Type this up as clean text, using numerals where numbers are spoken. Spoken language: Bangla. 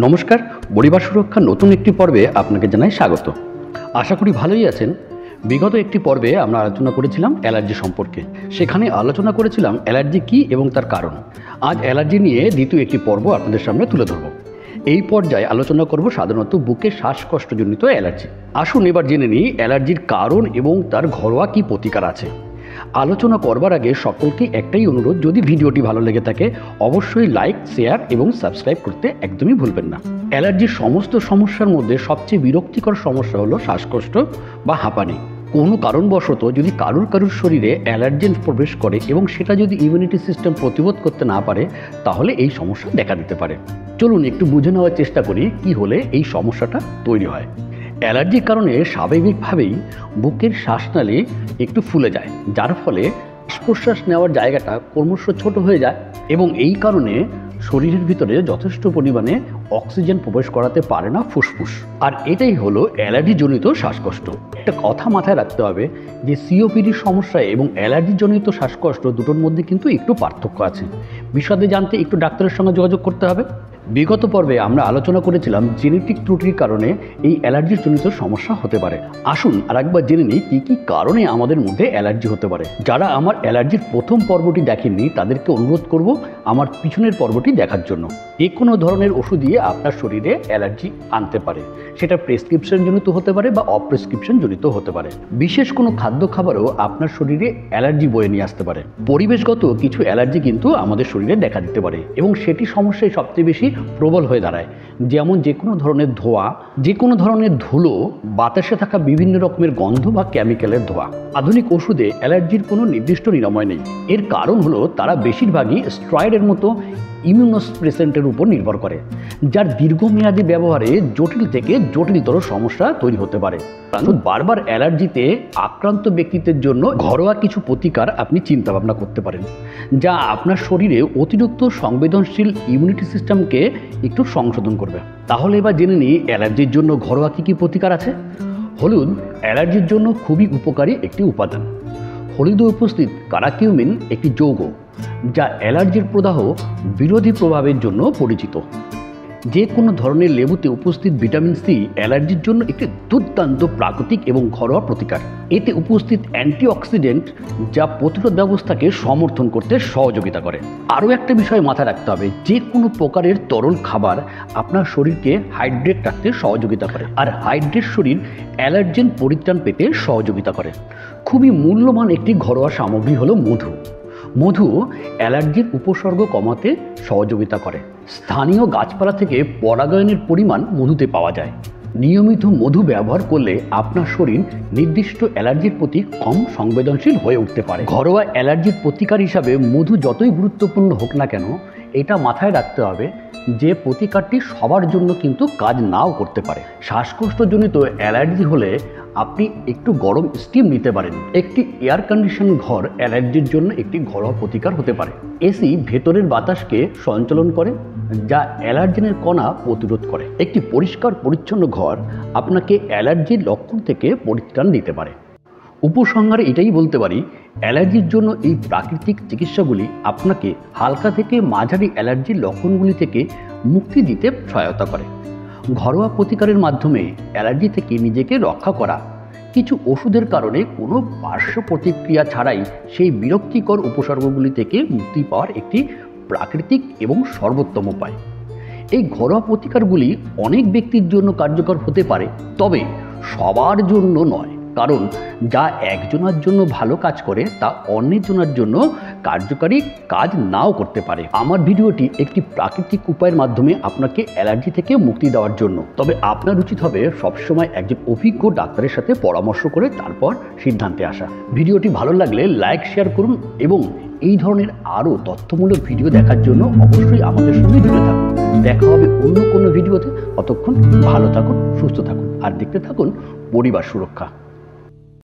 নমস্কার, পরিবার সুরক্ষার নতুন একটি পর্বে আপনাকে জানাই স্বাগত। আশা করি ভালোই আছেন। বিগত একটি পর্বে আমরা আলোচনা করেছিলাম অ্যালার্জি সম্পর্কে। সেখানে আলোচনা করেছিলাম অ্যালার্জি কী এবং তার কারণ। আজ অ্যালার্জি নিয়ে দ্বিতীয় একটি পর্ব আপনাদের সামনে তুলে ধরব। এই পর্যায়ে আলোচনা করব সাধারণত বুকে শ্বাসকষ্টজনিত অ্যালার্জি। আসুন এবার জেনে নিই অ্যালার্জির কারণ এবং তার ঘরোয়া কী প্রতিকার আছে। আলোচনা করবার আগে সকলকে একটাই অনুরোধ, যদি ভিডিওটি ভালো লেগে থাকে অবশ্যই লাইক, শেয়ার এবং সাবস্ক্রাইব করতে একদমই ভুলবেন না। অ্যালার্জির সমস্ত সমস্যার মধ্যে সবচেয়ে বিরক্তিকর সমস্যা হলো শ্বাসকষ্ট বা হাঁপানি। কোনো কারণবশত যদি কারুর শরীরে অ্যালার্জেন প্রবেশ করে এবং সেটা যদি ইমিউনিটি সিস্টেম প্রতিরোধ করতে না পারে, তাহলে এই সমস্যা দেখা দিতে পারে। চলুন একটু বুঝে নেওয়ার চেষ্টা করি কি হলে এই সমস্যাটা তৈরি হয়। অ্যালার্জির কারণে স্বাভাবিকভাবেই বুকের শ্বাসনালী একটু ফুলে যায়, যার ফলে শ্বাস প্রশ্বাস নেওয়ার জায়গাটা ক্রমশ ছোট হয়ে যায় এবং এই কারণে শরীরের ভিতরে যথেষ্ট পরিমাণে অক্সিজেন প্রবেশ করাতে পারে না ফুসফুস। আর এটাই হলো অ্যালার্জিজনিত শ্বাসকষ্ট। একটা কথা মাথায় রাখতে হবে যে সিওপিডির সমস্যা এবং অ্যালার্জিজনিত শ্বাসকষ্ট দুটোর মধ্যে কিন্তু একটু পার্থক্য আছে। বিশদে জানতে একটু ডাক্তারের সঙ্গে যোগাযোগ করতে হবে। বিগত পর্বে আমরা আলোচনা করেছিলাম জেনেটিক ত্রুটির কারণে এই অ্যালার্জির জনিত সমস্যা হতে পারে। আসুন আরেকবার জেনে নিই কী কী কারণে আমাদের মধ্যে অ্যালার্জি হতে পারে। যারা আমার অ্যালার্জির প্রথম পর্বটি দেখেননি তাদেরকে অনুরোধ করব আমার পিছনের পর্বটি দেখার জন্য। যে কোনো ধরনের ওষুধ দিয়ে আপনার শরীরে অ্যালার্জি আনতে পারে, সেটা প্রেসক্রিপশন জনিত হতে পারে বা অপ্রেসক্রিপশন জনিত হতে পারে। বিশেষ কোনো খাদ্য খাবারও আপনার শরীরে অ্যালার্জি বয়ে নিয়ে আসতে পারে। পরিবেশগত কিছু অ্যালার্জি কিন্তু আমাদের শরীরে দেখা দিতে পারে এবং সেটি সমস্যায় সবচেয়ে বেশি প্রবল হয়ে দাঁড়ায়। যেমন যে কোনো ধরনের ধোঁয়া, যে কোনো ধরনের ধুলো, বাতাসে থাকা বিভিন্ন রকমের গন্ধ বা কেমিক্যালের ধোঁয়া। আধুনিক ওষুধে অ্যালার্জির কোনো নির্দিষ্ট নিরাময় নেই। এর কারণ হলো তারা বেশিরভাগই স্টেরয়েডের মতো ইমিউনোসপ্রেসেন্টের উপর নির্ভর করে, যার দীর্ঘমেয়াদী ব্যবহারে জটিল থেকে জটিলতর সমস্যা তৈরি হতে পারে। বারবার অ্যালার্জিতে আক্রান্ত ব্যক্তিদের জন্য ঘরোয়া কিছু প্রতিকার আপনি চিন্তা ভাবনা করতে পারেন, যা আপনার শরীরে অতিরিক্ত সংবেদনশীল ইমিউনিটি সিস্টেমকে একটু সংশোধন করবে। তাহলে এবার জেনে নিই অ্যালার্জির জন্য ঘরোয়া কী কী প্রতিকার আছে। হলুদ অ্যালার্জির জন্য খুবই উপকারী একটি উপাদান। হলুদে উপস্থিত কারাকিউমিন একটি যৌগ যা অ্যালার্জির প্রদাহ বিরোধী প্রভাবের জন্য পরিচিত। যে কোনো ধরনের লেবুতে উপস্থিত ভিটামিন সি অ্যালার্জির জন্য একটি দুর্দান্ত প্রাকৃতিক এবং ঘরোয়া প্রতিকার। এতে উপস্থিত অ্যান্টিঅক্সিডেন্ট যা প্রতিরোধ ব্যবস্থাকে সমর্থন করতে সহযোগিতা করে। আরও একটা বিষয় মাথায় রাখতে হবে, যে কোনো প্রকারের তরল খাবার আপনার শরীরকে হাইড্রেট রাখতে সহযোগিতা করে, আর হাইড্রেট শরীর অ্যালার্জেন পরিত্রাণ পেতে সহযোগিতা করে। খুবই মূল্যবান একটি ঘরোয়া সামগ্রী হলো মধু। মধু অ্যালার্জির উপসর্গ কমাতে সহযোগিতা করে। স্থানীয় গাছপালা থেকে পরাগায়নের পরিমাণ মধুতে পাওয়া যায়। নিয়মিত মধু ব্যবহার করলে আপনার শরীর নির্দিষ্ট অ্যালার্জির প্রতি কম সংবেদনশীল হয়ে উঠতে পারে। ঘরোয়া অ্যালার্জির প্রতিকার হিসাবে মধু যতই গুরুত্বপূর্ণ হোক না কেন, এটা মাথায় রাখতে হবে যে প্রতিকারটি সবার জন্য কিন্তু কাজ নাও করতে পারে। শ্বাসকষ্টজনিত অ্যালার্জি হলে আপনি একটু গরম স্টিম নিতে পারেন। একটি এয়ার কন্ডিশন ঘর অ্যালার্জির জন্য একটি ঘরোয়া প্রতিকার হতে পারে। এসি ভেতরের বাতাসকে সঞ্চালন করে, যা অ্যালার্জেনের কণা প্রতিরোধ করে। একটি পরিষ্কার পরিচ্ছন্ন ঘর আপনাকে অ্যালার্জির লক্ষণ থেকে পরিত্রাণ দিতে পারে। উপসংহারে এটাই বলতে পারি, অ্যালার্জির জন্য এই প্রাকৃতিক চিকিৎসাগুলি আপনাকে হালকা থেকে মাঝারি অ্যালার্জির লক্ষণগুলি থেকে মুক্তি দিতে সহায়তা করে। ঘরোয়া প্রতিকারের মাধ্যমে অ্যালার্জি থেকে নিজেকে রক্ষা করা, কিছু ওষুধের কারণে কোনো পার্শ্ব প্রতিক্রিয়া ছাড়াই সেই বিরক্তিকর উপসর্গগুলি থেকে মুক্তি পাওয়ার একটি প্রাকৃতিক এবং সর্বোত্তম উপায়। এই ঘরোয়া প্রতিকারগুলি অনেক ব্যক্তির জন্য কার্যকর হতে পারে, তবে সবার জন্য নয়। কারণ যা একজনের জন্য ভালো কাজ করে তা অন্যজনের জন্য কার্যকারী কাজ নাও করতে পারে। আমার ভিডিওটি একটি প্রাকৃতিক উপায়ের মাধ্যমে আপনাকে অ্যালার্জি থেকে মুক্তি দেওয়ার জন্য। তবে আপনার উচিত হবে সবসময় একজন অভিজ্ঞ ডাক্তারের সাথে পরামর্শ করে তারপর সিদ্ধান্তে আসা। ভিডিওটি ভালো লাগলে লাইক, শেয়ার করুন এবং এই ধরনের আরও তথ্যমূলক ভিডিও দেখার জন্য অবশ্যই আমাদের সঙ্গে জুড়ে থাকুন। দেখা হবে অন্য কোনো ভিডিওতে। ততক্ষণ ভালো থাকুন, সুস্থ থাকুন আর দেখতে থাকুন পরিবার সুরক্ষা।